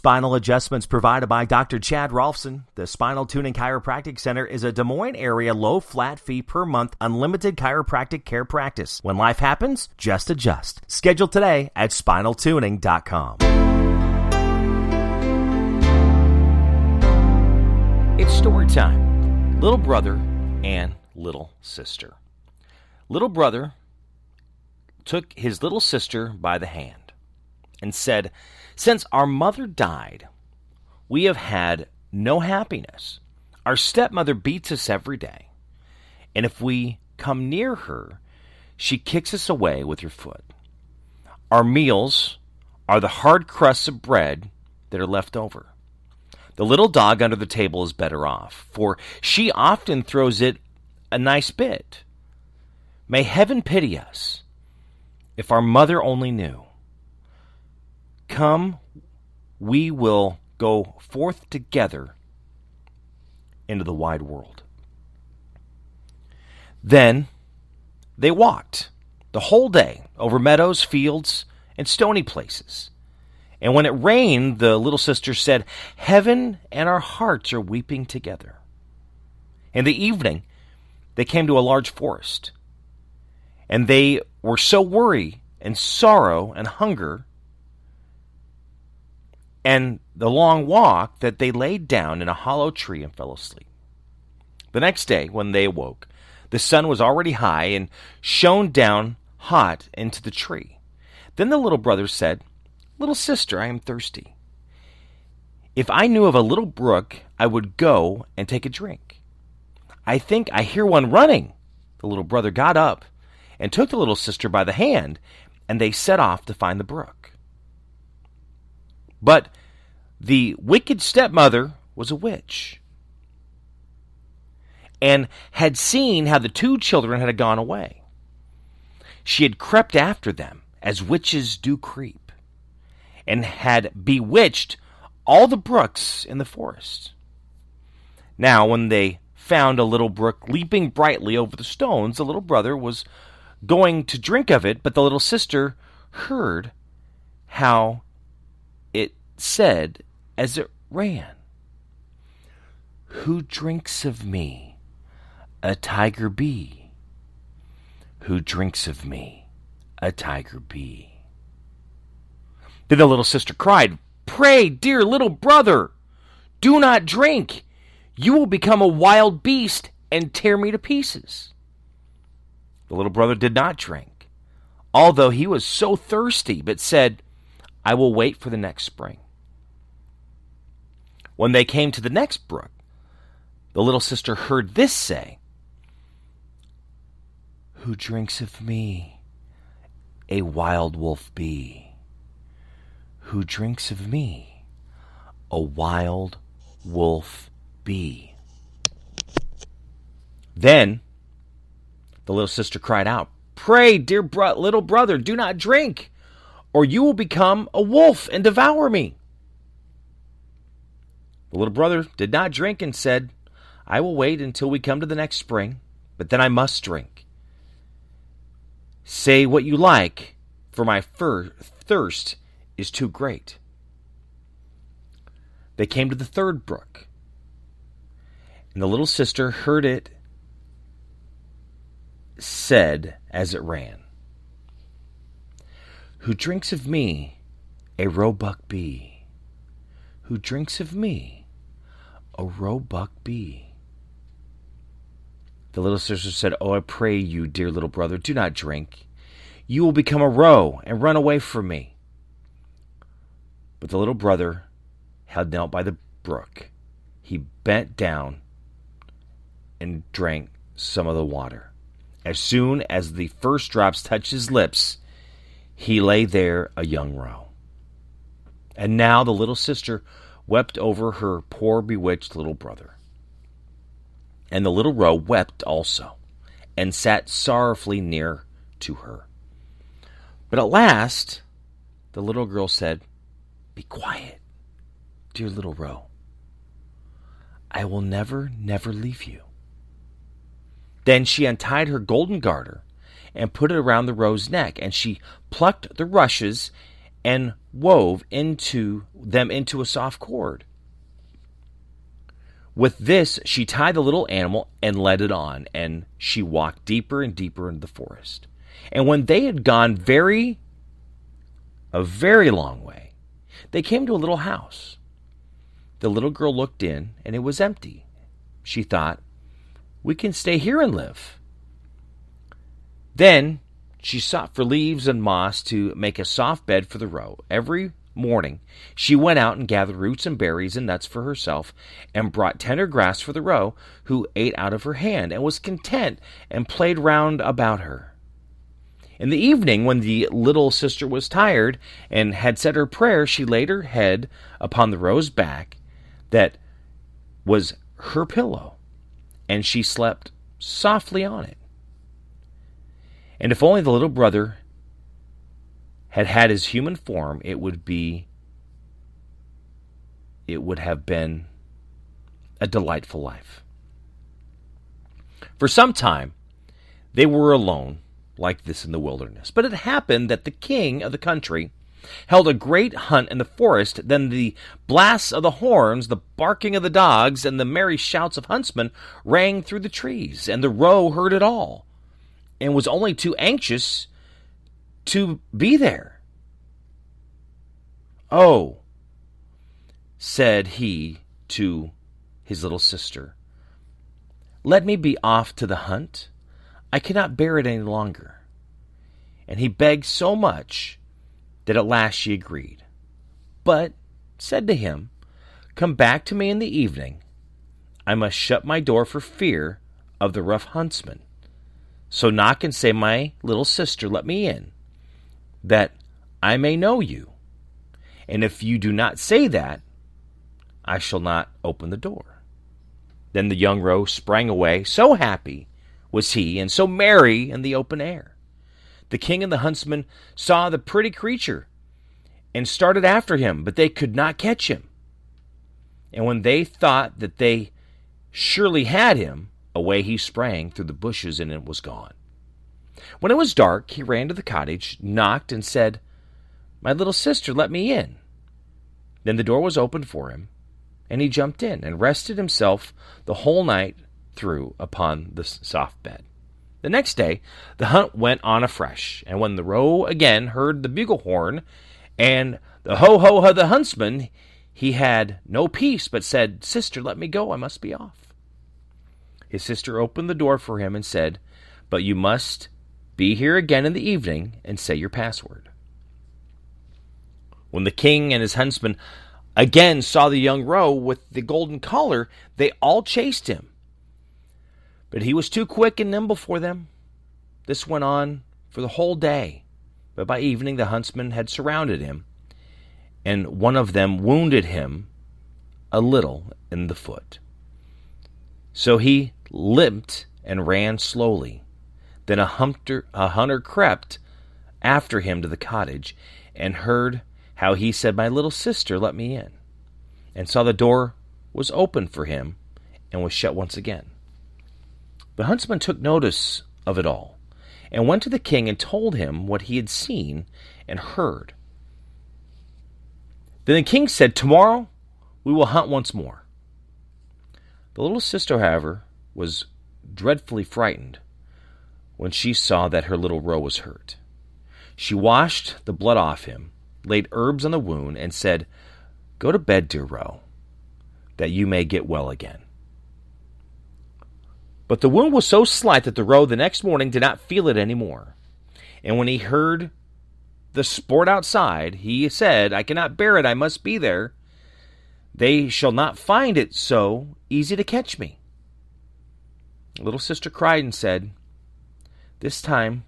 Spinal adjustments provided by Dr. Chad Rolfson. The Spinal Tuning Chiropractic Center is a Des Moines area low flat fee per month unlimited chiropractic care practice. When life happens, just adjust. Schedule today at spinaltuning.com. It's story time. Little brother and little sister. Little brother took his little sister by the hand and said, "Since our mother died, we have had no happiness. Our stepmother beats us every day, and if we come near her, she kicks us away with her foot. Our meals are the hard crusts of bread that are left over. The little dog under the table is better off, for she often throws it a nice bit. May heaven pity us. If our mother only knew. Come, we will go forth together into the wide world." Then they walked the whole day over meadows, fields, and stony places. And when it rained, the little sister said, "Heaven and our hearts are weeping together." In the evening, they came to a large forest. And they were so worried and sorrow and hunger and the long walk that they laid down in a hollow tree and fell asleep. The next day, when they awoke, the sun was already high and shone down hot into the tree. Then the little brother said, "Little sister, I am thirsty. If I knew of a little brook, I would go and take a drink. I think I hear one running." The little brother got up and took the little sister by the hand, and they set off to find the brook. But the wicked stepmother was a witch, and had seen how the two children had gone away. She had crept after them, as witches do creep, and had bewitched all the brooks in the forest. Now, when they found a little brook leaping brightly over the stones, the little brother was going to drink of it, but the little sister heard how it said as it ran, "Who drinks of me, a tiger be? Who drinks of me, a tiger be?" Then the little sister cried, "Pray, dear little brother, do not drink. You will become a wild beast and tear me to pieces." The little brother did not drink, although he was so thirsty, but said, "I will wait for the next spring." When they came to the next brook, the little sister heard this say, "Who drinks of me, a wild wolf be? Who drinks of me, a wild wolf be?" Then the little sister cried out, "Pray, dear little brother, do not drink, or you will become a wolf and devour me." The little brother did not drink and said, "I will wait until we come to the next spring, but then I must drink. Say what you like, for my thirst is too great." They came to the third brook, and the little sister heard it said as it ran, "Who drinks of me, a roebuck be? Who drinks of me, a roebuck be?" The little sister said, "Oh, I pray you, dear little brother, do not drink. You will become a roe and run away from me." But the little brother had knelt by the brook. He bent down and drank some of the water. As soon as the first drops touched his lips, he lay there a young roe. And now the little sister wept over her poor bewitched little brother. And the little roe wept also, and sat sorrowfully near to her. But at last the little girl said, "Be quiet, dear little roe. I will never, never leave you." Then she untied her golden garter and put it around the roe's neck, and she plucked the rushes and wove them into a soft cord. With this, she tied the little animal and led it on, and she walked deeper and deeper into the forest. And when they had gone a very long way, they came to a little house. The little girl looked in, and it was empty. She thought, "We can stay here and live." Then she sought for leaves and moss to make a soft bed for the roe. Every morning she went out and gathered roots and berries and nuts for herself, and brought tender grass for the roe, who ate out of her hand, and was content, and played round about her. In the evening, when the little sister was tired and had said her prayer, she laid her head upon the roe's back that was her pillow, and she slept softly on it. And if only the little brother had had his human form, it would have been a delightful life. For some time, they were alone like this in the wilderness. But it happened that the king of the country held a great hunt in the forest. Then the blasts of the horns, the barking of the dogs, and the merry shouts of huntsmen rang through the trees, and the roe heard it all, and was only too anxious to be there. "Oh," said he to his little sister, "let me be off to the hunt. I cannot bear it any longer." And he begged so much that at last she agreed, but said to him, "Come back to me in the evening. I must shut my door for fear of the rough huntsman. So knock and say, 'My little sister, let me in, that I may know you.' And if you do not say that, I shall not open the door." Then the young roe sprang away. So happy was he, and so merry in the open air. The king and the huntsman saw the pretty creature and started after him, but they could not catch him. And when they thought that they surely had him, away he sprang through the bushes, and it was gone. When it was dark, he ran to the cottage, knocked, and said, "My little sister, let me in." Then the door was opened for him, and he jumped in and rested himself the whole night through upon the soft bed. The next day the hunt went on afresh, and when the roe again heard the bugle horn and the ho-ho of the huntsman, he had no peace, but said, "Sister, let me go, I must be off." His sister opened the door for him and said, "But you must be here again in the evening and say your password." When the king and his huntsman again saw the young roe with the golden collar, they all chased him. But he was too quick and nimble for them. This went on for the whole day. But by evening the huntsmen had surrounded him, and one of them wounded him a little in the foot. So he limped and ran slowly. Then a hunter crept after him to the cottage, and heard how he said, "My little sister, let me in," and saw the door was open for him and was shut once again. The huntsman took notice of it all, and went to the king and told him what he had seen and heard. Then the king said, "Tomorrow we will hunt once more." The little sister, however, was dreadfully frightened when she saw that her little roe was hurt. She washed the blood off him, laid herbs on the wound, and said, "Go to bed, dear roe, that you may get well again." But the wound was so slight that the roe the next morning did not feel it any more. And when he heard the sport outside, he said, "I cannot bear it, I must be there. They shall not find it so easy to catch me." Little sister cried and said, "This time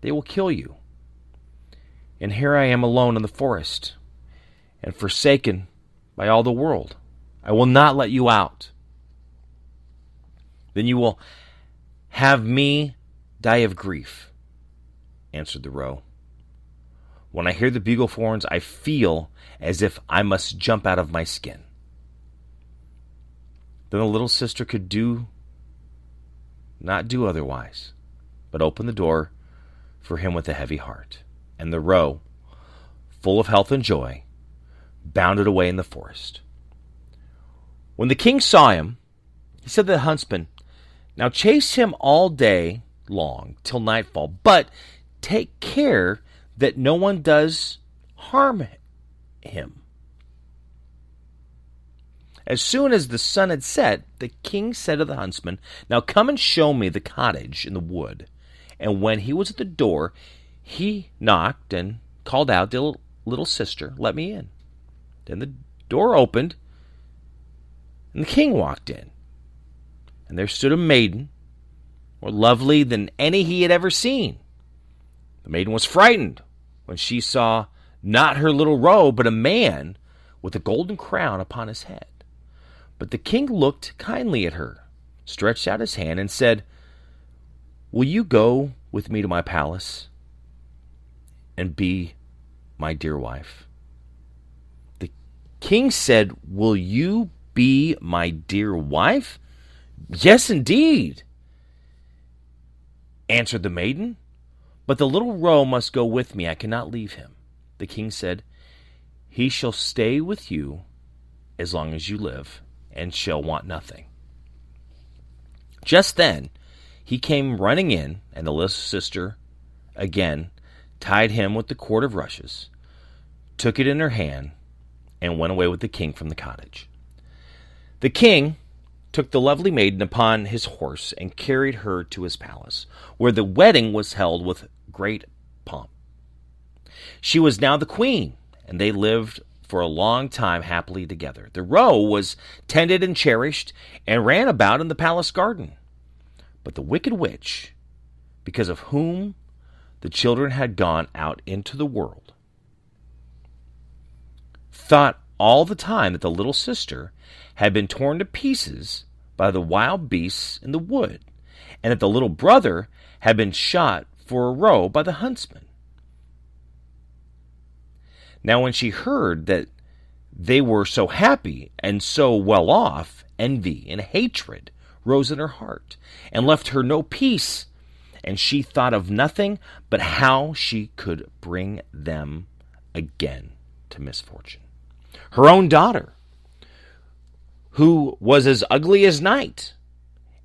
they will kill you. And here I am alone in the forest, and forsaken by all the world. I will not let you out. Then you will have me die of grief," answered the roe. "When I hear the bugle horns, I feel as if I must jump out of my skin." Then the little sister could not do otherwise, but open the door for him with a heavy heart. And the roe, full of health and joy, bounded away in the forest. When the king saw him, he said to the huntsman, "Now chase him all day long till nightfall, but take care that no one does harm him." As soon as the sun had set, the king said to the huntsman, "Now come and show me the cottage in the wood." And when he was at the door, he knocked and called out, "Dear little sister, let me in." Then the door opened, and the king walked in. And there stood a maiden, more lovely than any he had ever seen. The maiden was frightened when she saw not her little robe, but a man with a golden crown upon his head. But the king looked kindly at her, stretched out his hand, and said, "Will you go with me to my palace and be my dear wife?" The king said, "Will you be my dear wife?" "Yes, indeed," answered the maiden. "But the little roe must go with me. I cannot leave him." The king said, "He shall stay with you as long as you live, and shall want nothing." Just then he came running in, and the little sister again tied him with the cord of rushes, took it in her hand, and went away with the king from the cottage. The king took the lovely maiden upon his horse and carried her to his palace, where the wedding was held with great pomp. She was now the queen, and they lived for a long time happily together. The roe was tended and cherished, and ran about in the palace garden. But the wicked witch, because of whom the children had gone out into the world, thought all the time that the little sister had been torn to pieces by the wild beasts in the wood, and that the little brother had been shot for a roe by the huntsman. Now when she heard that they were so happy and so well off, envy and hatred rose in her heart, and left her no peace, and she thought of nothing but how she could bring them again to misfortune. Her own daughter, who was as ugly as night,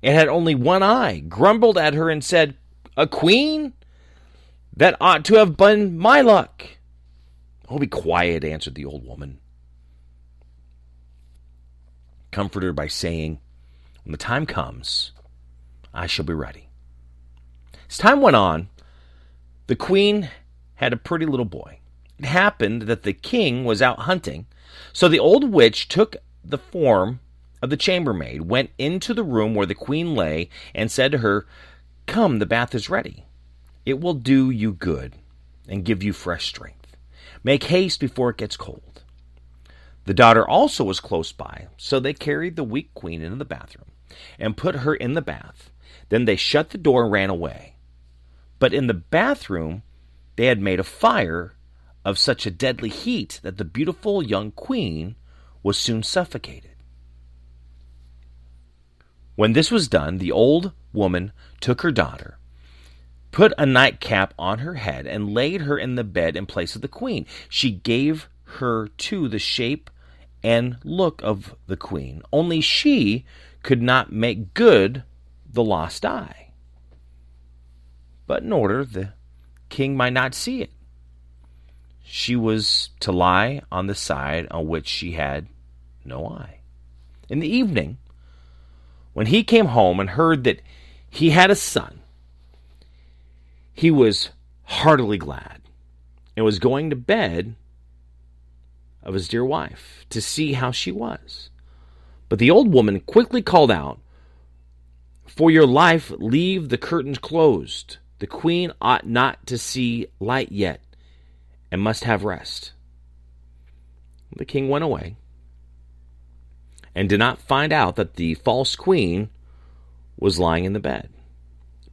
and had only one eye, grumbled at her and said, "A queen? That ought to have been my luck." "Oh, be quiet," answered the old woman, comforted her by saying, "When the time comes, I shall be ready." As time went on, the queen had a pretty little boy. It happened that the king was out hunting, so the old witch took the form of the chambermaid, went into the room where the queen lay, and said to her, "Come, the bath is ready. It will do you good and give you fresh strength. Make haste before it gets cold." The daughter also was close by, so they carried the weak queen into the bathroom and put her in the bath. Then they shut the door and ran away. But in the bathroom they had made a fire of such a deadly heat that the beautiful young queen was soon suffocated. When this was done, the old woman took her daughter, put a nightcap on her head, and laid her in the bed in place of the queen. She gave her too the shape and look of the queen, only she could not make good the lost eye. But in order the king might not see it, she was to lie on the side on which she had no eye. In the evening, when he came home and heard that he had a son, he was heartily glad and was going to bed of his dear wife to see how she was. But the old woman quickly called out, "For your life, leave the curtains closed. The queen ought not to see light yet, and must have rest." The king went away and did not find out that the false queen was lying in the bed.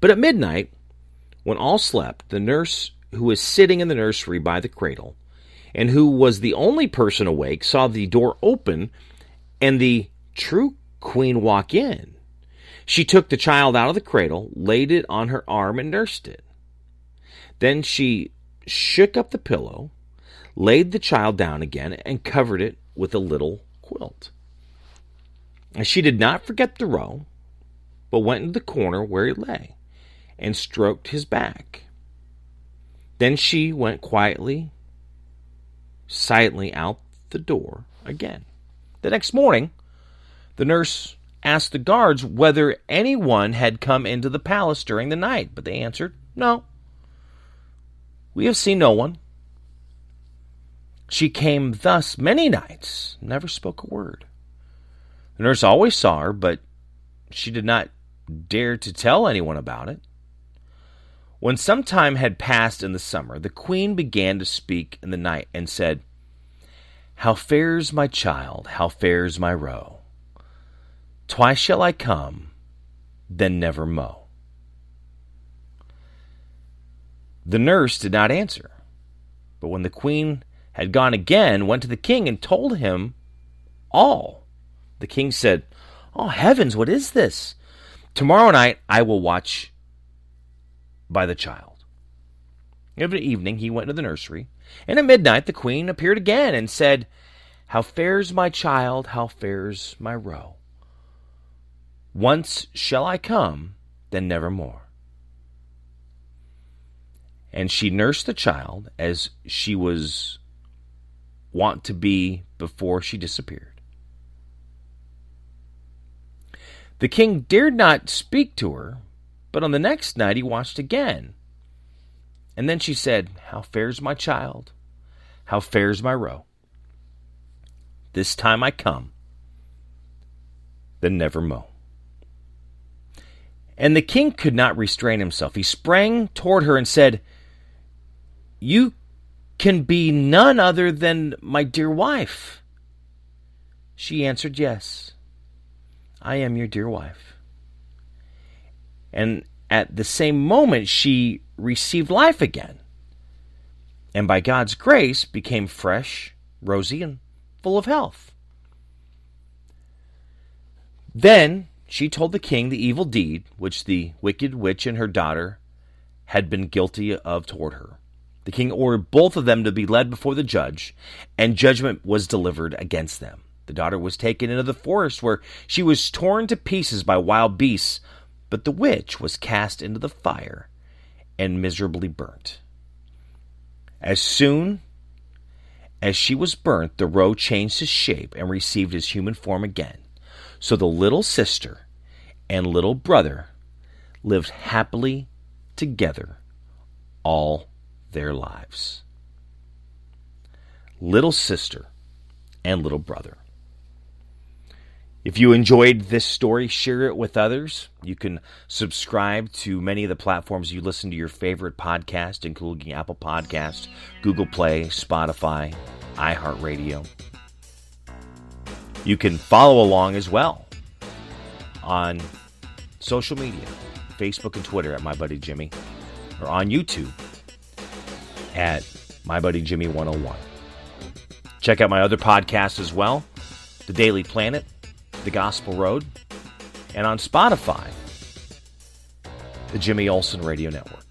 But at midnight, when all slept, the nurse who was sitting in the nursery by the cradle, and who was the only person awake, saw the door open and the true queen walk in. She took the child out of the cradle, laid it on her arm, and nursed it. Then she shook up the pillow, laid the child down again, and covered it with a little quilt. And she did not forget the row, but went into the corner where he lay and stroked his back. Then she went silently out the door again. The next morning, the nurse asked the guards whether anyone had come into the palace during the night, but they answered, "No, we have seen no one." She came thus many nights, never spoke a word. The nurse always saw her, but she did not dare to tell anyone about it. When some time had passed in the summer, the queen began to speak in the night and said, "How fares my child? How fares my roe? Twice shall I come, then never mow." The nurse did not answer, but when the queen had gone again, went to the king and told him all. The king said, "Oh, heavens, what is this? Tomorrow night I will watch by the child." Every evening he went to the nursery, and at midnight the queen appeared again and said, "How fares my child? How fares my roe? Once shall I come, then never more." And she nursed the child as she was wont to be before she disappeared. The king dared not speak to her, but on the next night he watched again. And then she said, "How fares my child? How fares my roe? This time I come, then never mow." And the king could not restrain himself. He sprang toward her and said, "You can be none other than my dear wife." She answered, "Yes, I am your dear wife." And at the same moment she received life again, and by God's grace became fresh, rosy, and full of health. Then she told the king the evil deed which the wicked witch and her daughter had been guilty of toward her. The king ordered both of them to be led before the judge, and judgment was delivered against them. The daughter was taken into the forest, where she was torn to pieces by wild beasts, but the witch was cast into the fire and miserably burnt. As soon as she was burnt, the roe changed his shape and received his human form again. So the little sister and little brother lived happily together all their lives. Little sister and little brother. If you enjoyed this story, share it with others. You can subscribe to many of the platforms you listen to your favorite podcast, including Apple Podcasts, Google Play, Spotify, iHeartRadio. You can follow along as well on social media, Facebook and Twitter at My Buddy Jimmy, or on YouTube at My Buddy Jimmy 101. Check out my other podcasts as well, The Daily Planet, The Gospel Road, and on Spotify, the Jimmy Olsen Radio Network.